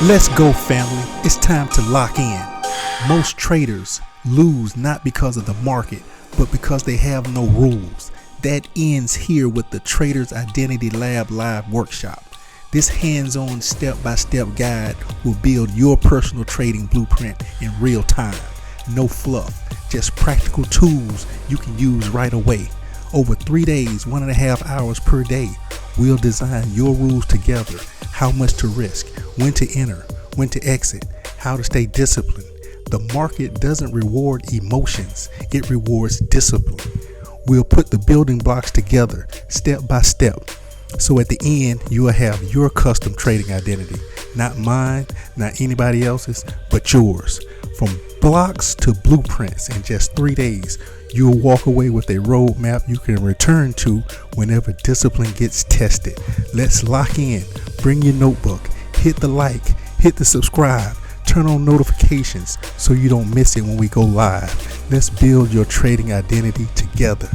Let's go, family. It's time to lock in. Most traders lose not because of the market, but because they have no rules. That ends here with the Trader's Identity Lab Live Workshop. This hands-on step-by-step guide will build your personal trading blueprint in real time. No fluff, just practical tools you can use right away. Over 3 days, 1.5 hours per day, we'll design your rules together. How much to risk, when to enter, when to exit, how to stay disciplined. The market doesn't reward emotions, it rewards discipline. We'll put the building blocks together step by step. So at the end, you will have your custom trading identity. Not mine, not anybody else's, but yours. From blocks to blueprints in just 3 days, you'll walk away with a roadmap you can return to whenever discipline gets tested. Let's lock in. Bring your notebook. Hit the like. Hit the subscribe. Turn on notifications so you don't miss it when we go live. Let's build your trading identity together.